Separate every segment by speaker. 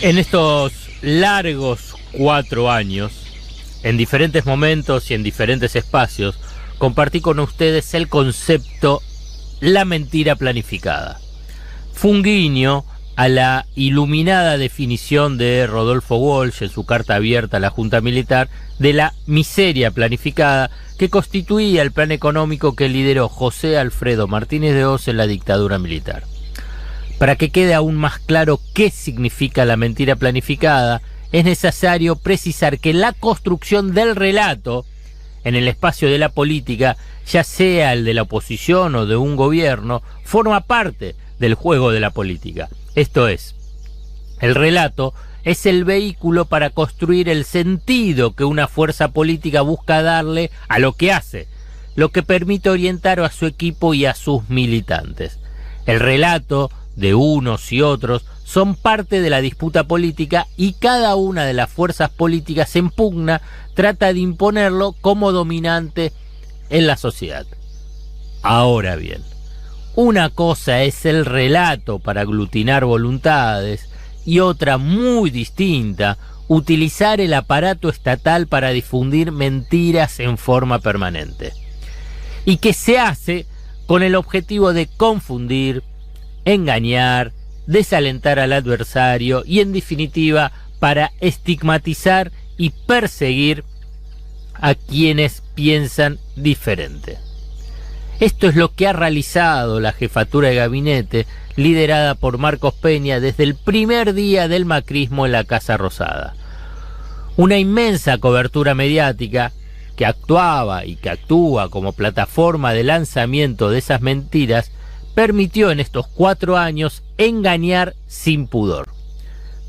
Speaker 1: En estos largos 4 años, en diferentes momentos y en diferentes espacios, compartí con ustedes el concepto la mentira planificada. Fue un guiño a la iluminada definición de Rodolfo Walsh en su carta abierta a la Junta Militar de la miseria planificada que constituía el plan económico que lideró José Alfredo Martínez de Hoz en la dictadura militar. Para que quede aún más claro qué significa la mentira planificada, es necesario precisar que la construcción del relato en el espacio de la política, ya sea el de la oposición o de un gobierno, forma parte del juego de la política. Esto es, el relato es el vehículo para construir el sentido que una fuerza política busca darle a lo que hace, lo que permite orientar a su equipo y a sus militantes. El relato de unos y otros son parte de la disputa política y cada una de las fuerzas políticas en pugna trata de imponerlo como dominante en la sociedad. Ahora bien, una cosa es el relato para aglutinar voluntades y otra muy distinta, utilizar el aparato estatal para difundir mentiras en forma permanente. Y que se hace con el objetivo de confundir, engañar, desalentar al adversario y en definitiva para estigmatizar y perseguir a quienes piensan diferente. Esto es lo que ha realizado la jefatura de gabinete liderada por Marcos Peña desde el primer día del macrismo en la Casa Rosada. Una inmensa cobertura mediática que actuaba y que actúa como plataforma de lanzamiento de esas mentiras permitió en estos 4 años engañar sin pudor.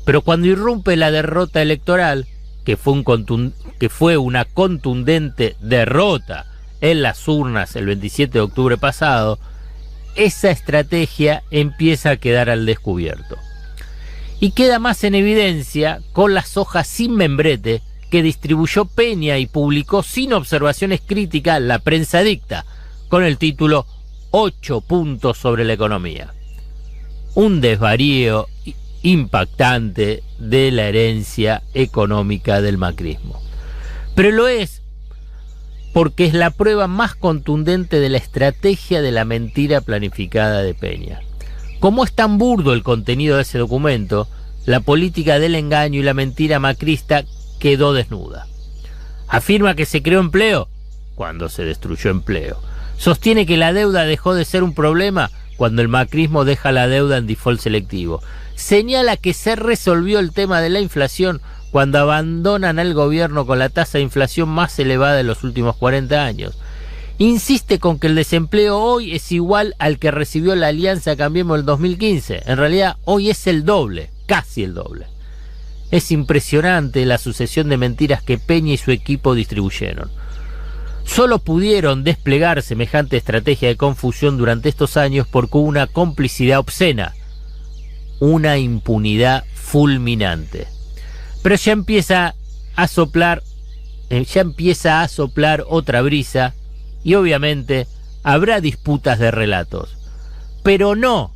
Speaker 1: Pero cuando irrumpe la derrota electoral, que fue una contundente derrota en las urnas el 27 de octubre pasado, esa estrategia empieza a quedar al descubierto. Y queda más en evidencia con las hojas sin membrete que distribuyó Peña y publicó sin observaciones críticas la prensa dicta, con el título 8 puntos sobre la economía. Un desvarío impactante de la herencia económica del macrismo. Pero lo es porque es la prueba más contundente de la estrategia de la mentira planificada de Peña. Como es tan burdo el contenido de ese documento, la política del engaño y la mentira macrista quedó desnuda. Afirma que se creó empleo cuando se destruyó empleo. Sostiene que la deuda dejó de ser un problema cuando el macrismo deja la deuda en default selectivo. Señala que se resolvió el tema de la inflación cuando abandonan al gobierno con la tasa de inflación más elevada de los últimos 40 años. Insiste con que el desempleo hoy es igual al que recibió la Alianza Cambiemos el 2015. En realidad, hoy es el doble, casi el doble. Es impresionante la sucesión de mentiras que Peña y su equipo distribuyeron. Solo pudieron desplegar semejante estrategia de confusión durante estos años porque hubo una complicidad obscena, una impunidad fulminante. Pero ya empieza a soplar otra brisa y obviamente habrá disputas de relatos. Pero no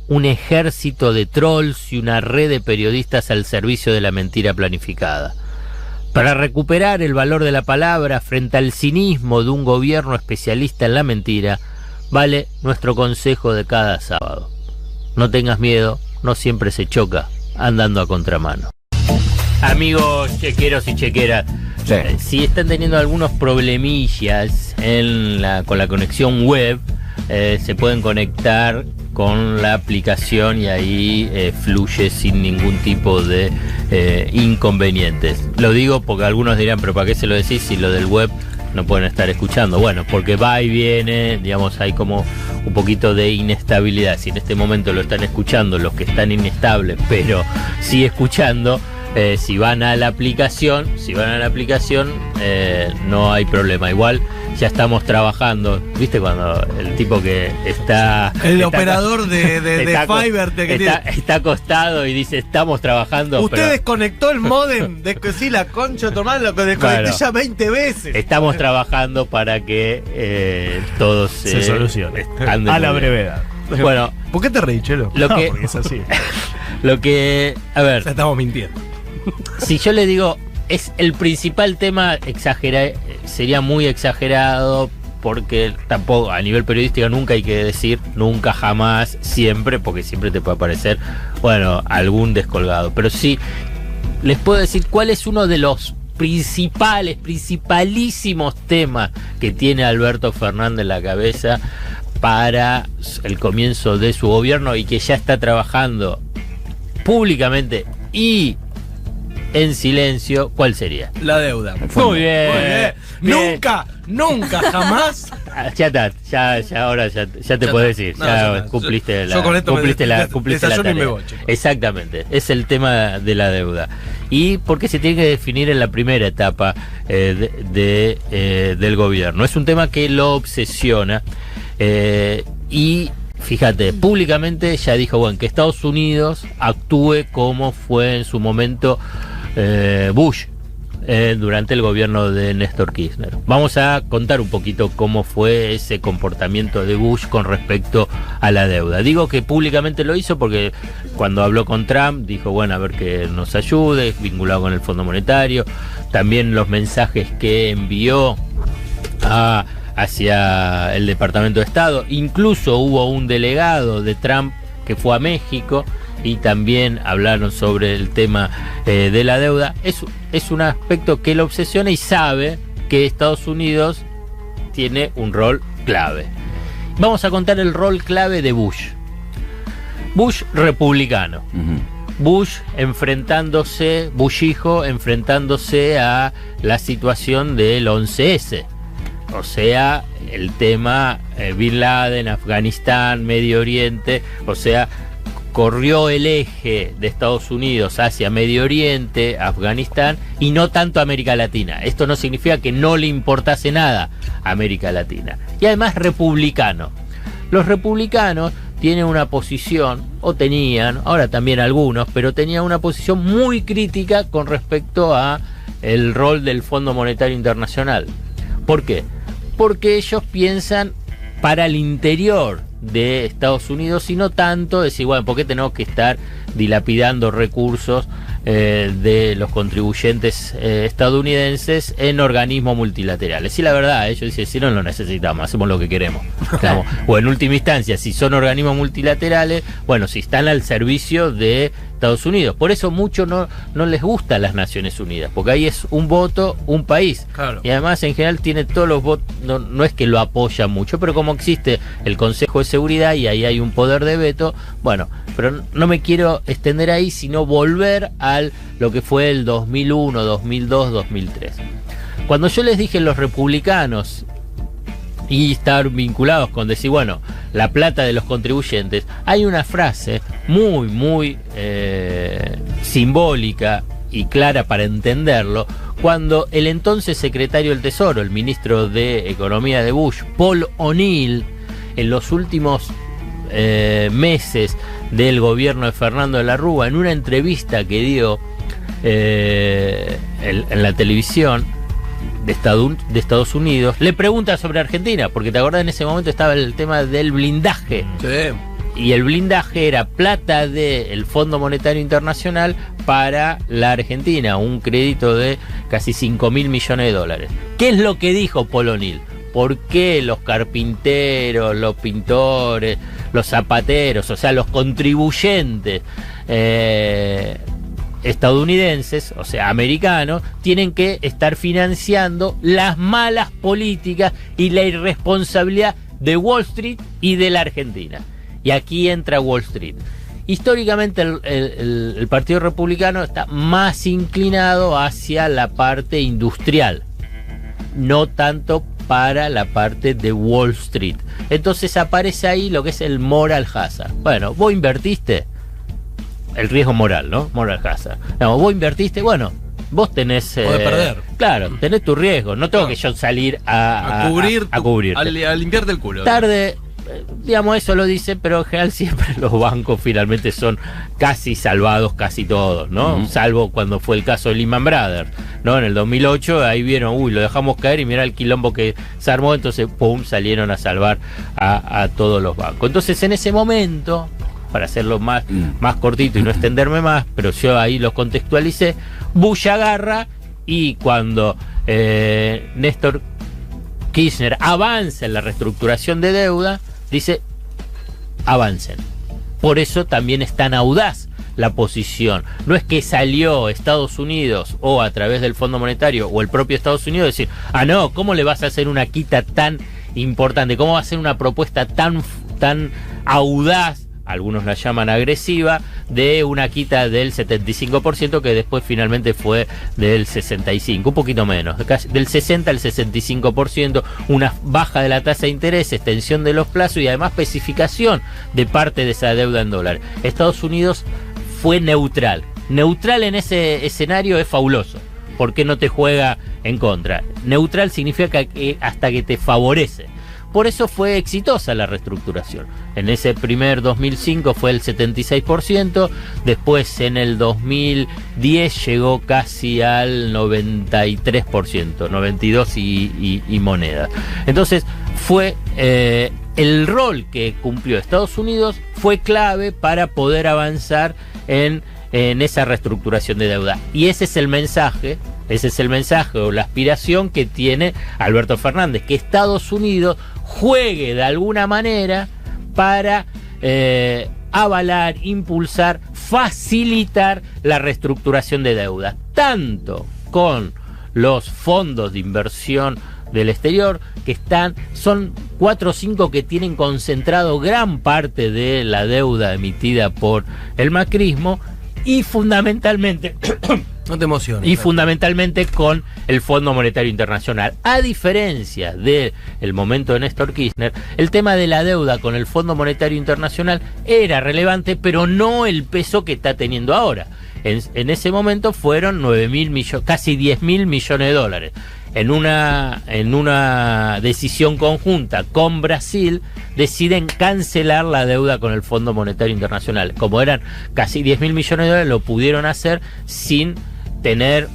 Speaker 1: un ejército de trolls y una red de periodistas al servicio de la mentira planificada. Para recuperar el valor de la palabra frente al cinismo de un gobierno especialista en la mentira, vale nuestro consejo de cada sábado. No tengas miedo, no siempre se choca andando a contramano. Amigos chequeros y chequeras, sí. Si están teniendo algunos problemillas con la conexión web, se pueden conectar con la aplicación y ahí fluye sin ningún tipo de inconvenientes. Lo digo porque algunos dirán, pero ¿para qué se lo decís si lo del web no pueden estar escuchando? Bueno, porque va y viene, digamos, hay como un poquito de inestabilidad. Si en este momento lo están escuchando los que están inestables, pero sí escuchando, si van a la aplicación, no hay problema. Igual ya estamos trabajando, ¿viste? Cuando el tipo que está... El operador de Fiverr está acostado y dice, estamos trabajando.
Speaker 2: Usted pero... desconectó el módem, sí, la concha, tu hermano, lo desconecté ya 20 veces.
Speaker 1: Estamos trabajando para que todo se
Speaker 2: solucione.
Speaker 1: A la brevedad. Bueno,
Speaker 2: ¿por qué te reí, Chelo?
Speaker 3: Porque es así.
Speaker 1: A ver,
Speaker 2: O sea, estamos mintiendo.
Speaker 1: si yo le digo, es el principal tema, sería muy exagerado, porque tampoco, a nivel periodístico nunca hay que decir, nunca, jamás, siempre, porque siempre te puede aparecer, bueno, algún descolgado. Pero sí, les puedo decir cuál es uno de los principalísimos temas que tiene Alberto Fernández en la cabeza para el comienzo de su gobierno y que ya está trabajando públicamente y en silencio. ¿Cuál sería?
Speaker 2: La deuda.
Speaker 1: Muy bien. Bien.
Speaker 2: Nunca, jamás.
Speaker 1: Ya está, ahora ya te puedo decir,
Speaker 2: No,
Speaker 1: ya
Speaker 2: está.
Speaker 1: cumpliste
Speaker 2: Yo con esto
Speaker 1: cumpliste la
Speaker 2: desayuno y
Speaker 1: tarea.
Speaker 2: me voy, chicos.
Speaker 1: Exactamente, es el tema de la deuda. Y porque se tiene que definir en la primera etapa del gobierno. Es un tema que lo obsesiona y fíjate, públicamente ya dijo, bueno, que Estados Unidos actúe como fue en su momento Bush durante el gobierno de Néstor Kirchner. Vamos a contar un poquito cómo fue ese comportamiento de Bush con respecto a la deuda. Digo que públicamente lo hizo porque cuando habló con Trump dijo, bueno, a ver que nos ayude, vinculado con el Fondo Monetario. También los mensajes que envió hacia el Departamento de Estado. Incluso hubo un delegado de Trump que fue a México y también hablaron sobre el tema de la deuda. Es un aspecto que lo obsesiona y sabe que Estados Unidos tiene un rol clave. Vamos a contar el rol clave de Bush. Bush republicano. Bush Bush hijo enfrentándose a la situación del 11S. O sea, el tema Bin Laden, Afganistán, Medio Oriente, o sea, corrió el eje de Estados Unidos hacia Medio Oriente, Afganistán y no tanto América Latina. Esto no significa que no le importase nada a América Latina. Y además republicano. Los republicanos tienen una posición, o tenían, ahora también algunos, pero tenían una posición muy crítica con respecto a el rol del Fondo Monetario Internacional. ¿Por qué? Porque ellos piensan para el interior de Estados Unidos y no tanto decir, bueno, ¿por qué tenemos que estar dilapidando recursos de los contribuyentes estadounidenses en organismos multilaterales? Y la verdad, ellos dicen, si no lo necesitamos, hacemos lo que queremos. O en última instancia, si son organismos multilaterales, bueno, si están al servicio de Estados Unidos. Por eso mucho no les gusta las Naciones Unidas, porque ahí es un voto, un país.
Speaker 2: Claro.
Speaker 1: Y además en general tiene todos los votos, no es que lo apoya mucho, pero como existe el Consejo de Seguridad y ahí hay un poder de veto, bueno, pero no me quiero extender ahí, sino volver a lo que fue el 2001, 2002, 2003. Cuando yo les dije los republicanos y estar vinculados con decir, bueno, la plata de los contribuyentes, hay una frase muy simbólica y clara para entenderlo, cuando el entonces secretario del Tesoro, el ministro de Economía de Bush, Paul O'Neill, en los últimos meses del gobierno de Fernando de la Rúa, en una entrevista que dio en la televisión de Estados Unidos, le pregunta sobre Argentina, porque te acordás, en ese momento estaba el tema del blindaje.
Speaker 2: Sí.
Speaker 1: Y el blindaje era plata del Fondo Monetario Internacional para la Argentina, un crédito de casi 5.000 millones de dólares. ¿Qué es lo que dijo Paul O'Neill? ¿Por qué los carpinteros, los pintores, los zapateros, o sea, los contribuyentes estadounidenses, o sea, americanos, tienen que estar financiando las malas políticas y la irresponsabilidad de Wall Street y de la Argentina? Y aquí entra Wall Street. Históricamente el Partido Republicano está más inclinado hacia la parte industrial, no tanto para la parte de Wall Street. Entonces aparece ahí lo que es el moral hazard. Bueno, vos invertiste, el riesgo moral, ¿no? Moral hazard. No, vos invertiste, bueno, vos tenés...
Speaker 2: podés perder.
Speaker 1: Claro, tenés tu riesgo. No tengo que yo salir a cubrirte.
Speaker 2: A limpiarte el culo.
Speaker 1: Tarde, digamos, eso lo dice, pero en general siempre los bancos finalmente son casi salvados, casi todos, ¿no? Salvo cuando fue el caso de Lehman Brothers, ¿no? En el 2008, ahí vieron, lo dejamos caer y mirá el quilombo que se armó, entonces, pum, salieron a salvar a todos los bancos. Entonces, en ese momento, para hacerlo más cortito y no extenderme más, pero yo ahí lo contextualicé, Bush agarra y cuando Néstor Kirchner avanza en la reestructuración de deuda, dice, avancen. Por eso también es tan audaz la posición. No es que salió Estados Unidos o a través del Fondo Monetario o el propio Estados Unidos decir, no, ¿cómo le vas a hacer una quita tan importante? ¿Cómo va a ser una propuesta tan audaz? Algunos la llaman agresiva, de una quita del 75% que después finalmente fue del 65%, un poquito menos, del 60 al 65%, una baja de la tasa de interés, extensión de los plazos y además especificación de parte de esa deuda en dólares. Estados Unidos fue neutral. Neutral en ese escenario es fabuloso, porque no te juega en contra. Neutral significa que hasta que te favorece. Por eso fue exitosa la reestructuración. En ese primer 2005 fue el 76%, después en el 2010 llegó casi al 93%, 92% y moneda. Entonces fue el rol que cumplió Estados Unidos fue clave para poder avanzar en esa reestructuración de deuda. Y ese es el mensaje o la aspiración que tiene Alberto Fernández, que Estados Unidos juegue de alguna manera para avalar, impulsar, facilitar la reestructuración de deuda, tanto con los fondos de inversión del exterior, que son 4 o 5 que tienen concentrado gran parte de la deuda emitida por el macrismo, y fundamentalmente
Speaker 2: no te emociones,
Speaker 1: y fundamentalmente con el Fondo Monetario Internacional. A diferencia del momento de Néstor Kirchner, el tema de la deuda con el Fondo Monetario Internacional era relevante, pero no el peso que está teniendo ahora. En ese momento fueron 9.000 millones, casi 10.000 millones de dólares. En una decisión conjunta con Brasil, deciden cancelar la deuda con el Fondo Monetario Internacional. Como eran casi 10.000 millones de dólares, lo pudieron hacer sin tener,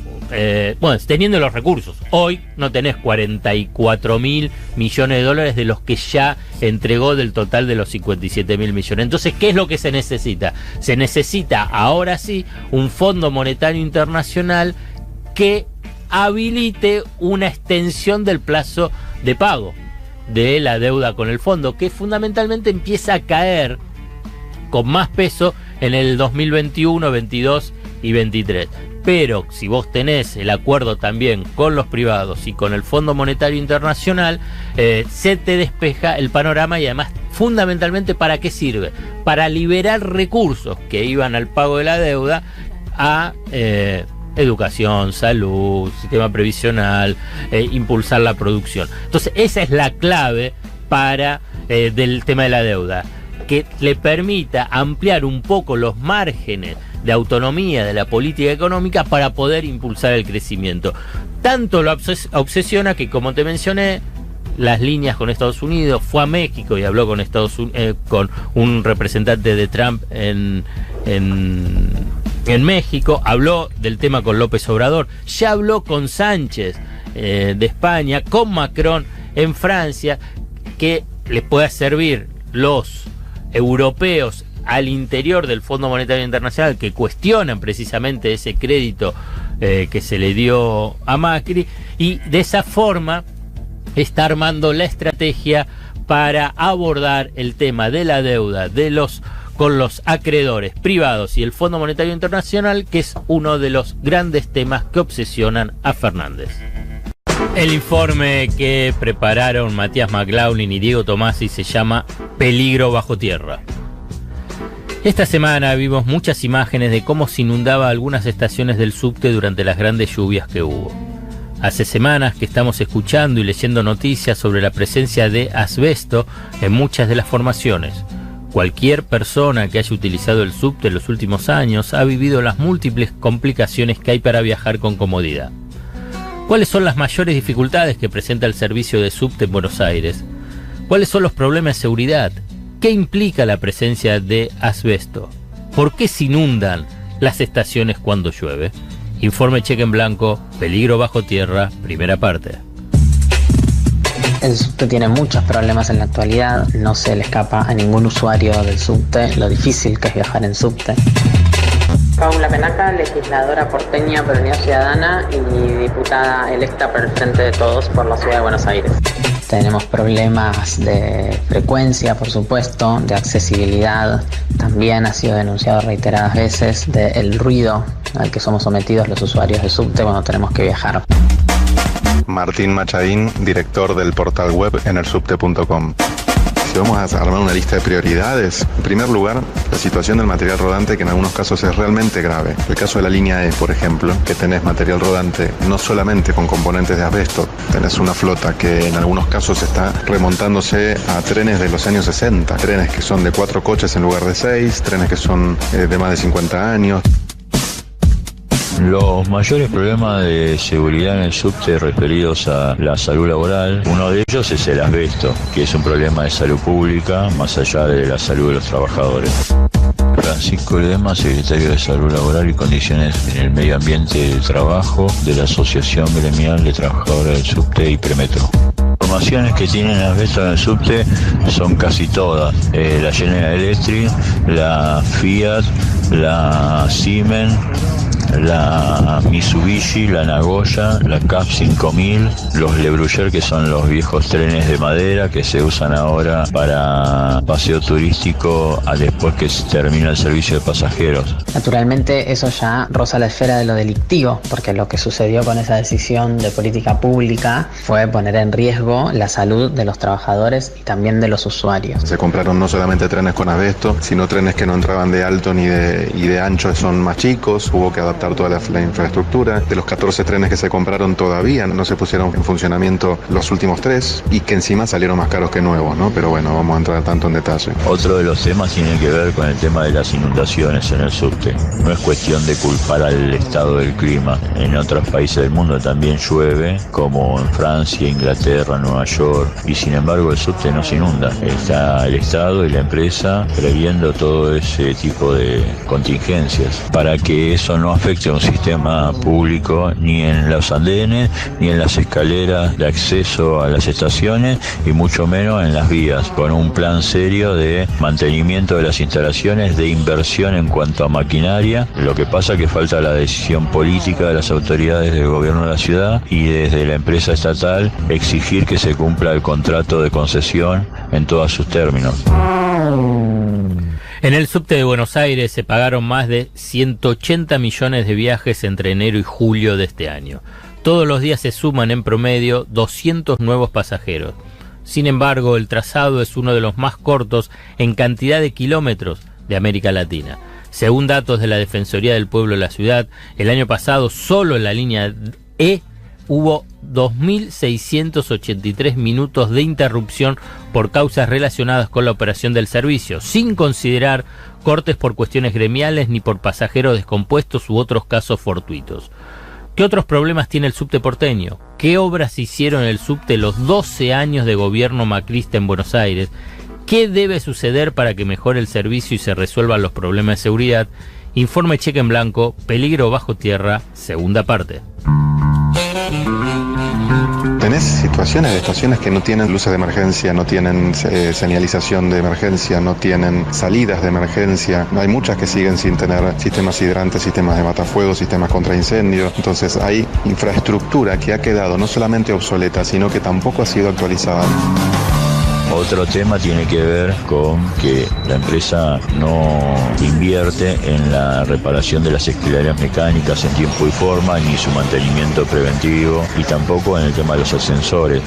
Speaker 1: teniendo los recursos. Hoy no tenés 44.000 millones de dólares de los que ya entregó del total de los 57.000 millones. Entonces, ¿qué es lo que se necesita? Se necesita, ahora sí, un Fondo Monetario Internacional que habilite una extensión del plazo de pago de la deuda con el fondo, que fundamentalmente empieza a caer con más peso en el 2021, 22 y 23. Pero si vos tenés el acuerdo también con los privados y con el Fondo Monetario Internacional, se te despeja el panorama. Y además, fundamentalmente, ¿para qué sirve? Para liberar recursos que iban al pago de la deuda a educación, salud, sistema previsional, impulsar la producción. Entonces esa es la clave del tema de la deuda, que le permita ampliar un poco los márgenes de autonomía de la política económica para poder impulsar el crecimiento. Tanto lo obsesiona que, como te mencioné, las líneas con Estados Unidos, fue a México y habló con con un representante de Trump en México, habló del tema con López Obrador, ya habló con Sánchez de España, con Macron en Francia, que les pueda servir los europeos al interior del Fondo Monetario Internacional, que cuestionan precisamente ese crédito que se le dio a Macri, y de esa forma está armando la estrategia para abordar el tema de la deuda con los acreedores privados y el Fondo Monetario Internacional, que es uno de los grandes temas que obsesionan a Fernández. El informe que prepararon Matías McLaughlin y Diego Tomasi se llama Peligro bajo tierra. Esta semana vimos muchas imágenes de cómo se inundaba algunas estaciones del subte durante las grandes lluvias que hubo. Hace semanas que estamos escuchando y leyendo noticias sobre la presencia de asbesto en muchas de las formaciones. Cualquier persona que haya utilizado el subte en los últimos años ha vivido las múltiples complicaciones que hay para viajar con comodidad. ¿Cuáles son las mayores dificultades que presenta el servicio de subte en Buenos Aires? ¿Cuáles son los problemas de seguridad? ¿Qué implica la presencia de asbesto? ¿Por qué se inundan las estaciones cuando llueve? Informe Cheque en Blanco, peligro bajo tierra, primera parte.
Speaker 3: El subte tiene muchos problemas en la actualidad, no se le escapa a ningún usuario del subte lo difícil que es viajar en subte. Paula Penaca, legisladora porteña por Unidad Ciudadana y diputada electa por el Frente de Todos por la Ciudad de Buenos Aires. Tenemos problemas de frecuencia, por supuesto, de accesibilidad. También ha sido denunciado reiteradas veces del ruido al que somos sometidos los usuarios de subte cuando tenemos que viajar.
Speaker 4: Martín Machadín, director del portal web enersubte.com. Si vamos a armar una lista de prioridades, en primer lugar, la situación del material rodante, que en algunos casos es realmente grave. El caso de la línea E, por ejemplo, que tenés material rodante no solamente con componentes de asbesto, tenés una flota que en algunos casos está remontándose a trenes de los años 60, trenes que son de 4 coches en lugar de 6, trenes que son de más de 50 años.
Speaker 5: Los mayores problemas de seguridad en el subte referidos a la salud laboral, uno de ellos es el asbesto, que es un problema de salud pública más allá de la salud de los trabajadores. Francisco Ledesma, secretario de Salud Laboral y Condiciones en el Medio Ambiente del Trabajo de la Asociación Gremial de Trabajadores del Subte y Premetro. Formaciones que tienen asbesto en el subte son casi todas. La General Electric, la Fiat, la Siemens, la Mitsubishi, la Nagoya, la CAF 5000, los Le Bruyère, que son los viejos trenes de madera que se usan ahora para paseo turístico después que se termina el servicio de pasajeros.
Speaker 3: Naturalmente eso ya roza la esfera de lo delictivo, porque lo que sucedió con esa decisión de política pública fue poner en riesgo la salud de los trabajadores y también de los usuarios.
Speaker 4: Se compraron no solamente trenes con asbesto, sino trenes que no entraban de alto ni de ancho, son más chicos, hubo que adaptar toda la infraestructura. De los 14 trenes que se compraron todavía no se pusieron en funcionamiento los últimos 3 y que encima salieron más caros que nuevos, ¿no? Pero bueno, vamos a entrar tanto en detalle.
Speaker 5: Otro de los temas tiene que ver con el tema de las inundaciones en el subte. No es cuestión de culpar al estado del clima. En otros países del mundo también llueve, como en Francia, Inglaterra, Nueva York, y sin embargo el subte no se inunda. Está el Estado y la empresa previendo todo ese tipo de contingencias para que eso no afecte a un sistema público ni en los andenes, ni en las escaleras de acceso a las estaciones y mucho menos en las vías, con un plan serio de mantenimiento de las instalaciones, de inversión en cuanto a maquinaria. Lo que pasa es que falta la decisión política de las autoridades del gobierno de la ciudad y desde la empresa estatal exigir que se cumpla el contrato de concesión en todos sus términos.
Speaker 1: En el subte de Buenos Aires se pagaron más de 180 millones de viajes entre enero y julio de este año. Todos los días se suman en promedio 200 nuevos pasajeros. Sin embargo, el trazado es uno de los más cortos en cantidad de kilómetros de América Latina. Según datos de la Defensoría del Pueblo de la ciudad, el año pasado solo en la línea E hubo 2.683 minutos de interrupción por causas relacionadas con la operación del servicio, sin considerar cortes por cuestiones gremiales ni por pasajeros descompuestos u otros casos fortuitos. ¿Qué otros problemas tiene el subte porteño? ¿Qué obras se hicieron en el subte los 12 años de gobierno macrista en Buenos Aires? ¿Qué debe suceder para que mejore el servicio y se resuelvan los problemas de seguridad? Informe Cheque en Blanco, peligro bajo tierra, segunda parte.
Speaker 4: Tenés situaciones de estaciones que no tienen luces de emergencia, no tienen señalización de emergencia, no tienen salidas de emergencia. Hay muchas que siguen sin tener sistemas hidrantes, sistemas de matafuegos, sistemas contra incendios. Entonces hay infraestructura que ha quedado no solamente obsoleta, sino que tampoco ha sido actualizada.
Speaker 5: Otro tema tiene que ver con que la empresa no invierte en la reparación de las escaleras mecánicas en tiempo y forma, ni su mantenimiento preventivo, y tampoco en el tema de los ascensores.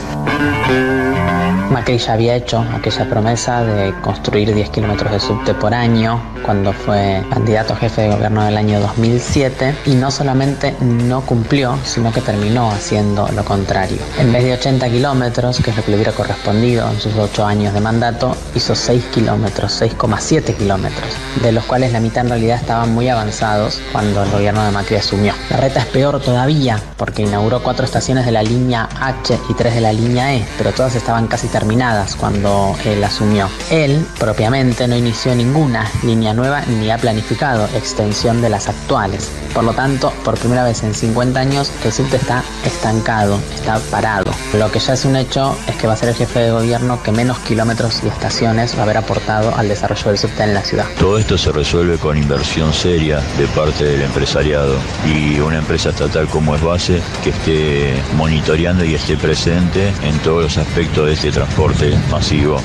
Speaker 3: Macri ya había hecho aquella promesa de construir 10 kilómetros de subte por año cuando fue candidato a jefe de gobierno del año 2007 y no solamente no cumplió, sino que terminó haciendo lo contrario. En vez de 80 kilómetros, que es lo que le hubiera correspondido en sus 8 años de mandato, hizo 6 kilómetros, 6,7 kilómetros, de los cuales la mitad en realidad estaban muy avanzados cuando el gobierno de Macri asumió. La reta es peor todavía porque inauguró 4 estaciones de la línea H y 3 de la línea E, pero todas estaban casi terminadas cuando él asumió. Él propiamente no inició ninguna línea nueva ni ha planificado extensión de las actuales. Por lo tanto, por primera vez en 50 años, el subte está estancado, está parado. Lo que ya es un hecho es que va a ser el jefe de gobierno que menos kilómetros y estaciones va a haber aportado al desarrollo del subte en la ciudad.
Speaker 5: Todo esto se resuelve con inversión seria de parte del empresariado y una empresa estatal como es Base que esté monitoreando y esté presente en todos los aspectos de este transporte masivo.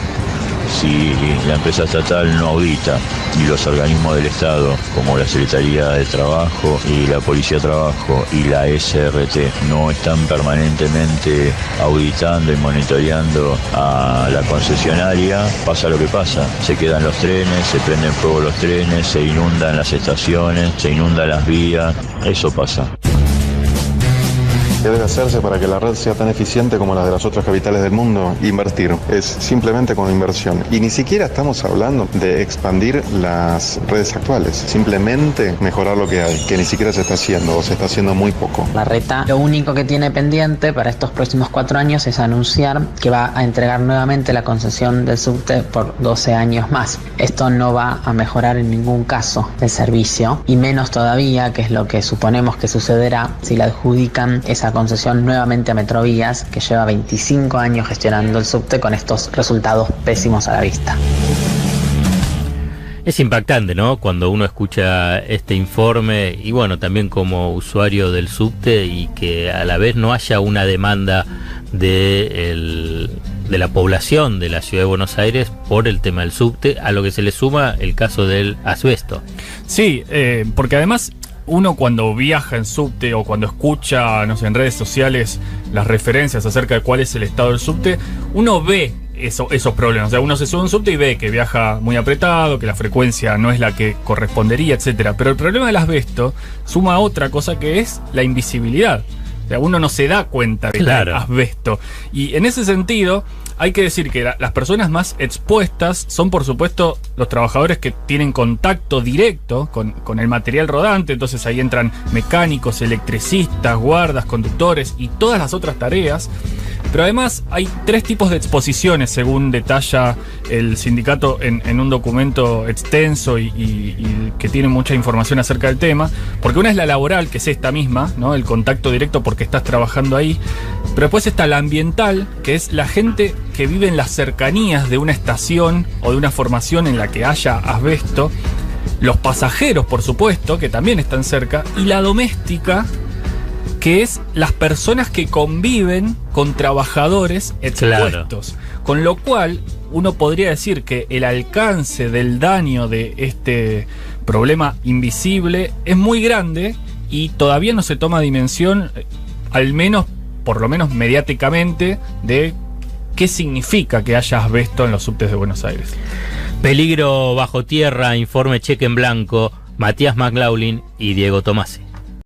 Speaker 5: Si la empresa estatal no audita y los organismos del Estado, como la Secretaría de Trabajo y la Policía de Trabajo y la SRT, no están permanentemente auditando y monitoreando a la concesionaria, pasa lo que pasa. Se quedan los trenes, se prenden fuego los trenes, se inundan las estaciones, se inundan las vías, eso pasa.
Speaker 4: ¿Qué debe hacerse para que la red sea tan eficiente como las de las otras capitales del mundo? Invertir. Es simplemente con inversión. Y ni siquiera estamos hablando de expandir las redes actuales. Simplemente mejorar lo que hay, que ni siquiera se está haciendo o se está haciendo muy poco.
Speaker 3: Larreta lo único que tiene pendiente para estos próximos 4 años es anunciar que va a entregar nuevamente la concesión del subte por 12 años más. Esto no va a mejorar en ningún caso el servicio, y menos todavía, que es lo que suponemos que sucederá si le adjudican esa concesión nuevamente a Metrovías, que lleva 25 años gestionando el subte con estos resultados pésimos a la vista.
Speaker 1: Es impactante, ¿no? Cuando uno escucha este informe y bueno, también como usuario del subte, y que a la vez no haya una demanda de la población de la ciudad de Buenos Aires por el tema del subte, a lo que se le suma el caso del asbesto.
Speaker 6: Sí, porque además uno cuando viaja en subte o cuando escucha, no sé, en redes sociales las referencias acerca de cuál es el estado del subte, uno ve esos problemas. O sea, uno se sube a un subte y ve que viaja muy apretado, que la frecuencia no es la que correspondería, etcétera. Pero el problema del asbesto suma a otra cosa, que es la invisibilidad. O sea, uno no se da cuenta de que hay asbesto. Y en ese sentido, hay que decir que las personas más expuestas son, por supuesto, los trabajadores que tienen contacto directo con el material rodante. Entonces ahí entran mecánicos, electricistas, guardas, conductores y todas las otras tareas. Pero además hay 3 tipos de exposiciones, según detalla el sindicato en un documento extenso y que tiene mucha información acerca del tema. Porque una es la laboral, que es esta misma, ¿no? El contacto directo porque estás trabajando ahí. Pero después está la ambiental, que es la gente que vive en las cercanías de una estación o de una formación en la que haya asbesto. Los pasajeros, por supuesto, que también están cerca. Y la doméstica, que es las personas que conviven con trabajadores expuestos. Claro. Con lo cual, uno podría decir que el alcance del daño de este problema invisible es muy grande y todavía no se toma dimensión, al menos, por lo menos mediáticamente, de qué significa que haya asbesto en los subtes de Buenos Aires.
Speaker 1: Peligro bajo tierra, informe cheque en blanco, Matías McLaughlin y Diego Tomasi.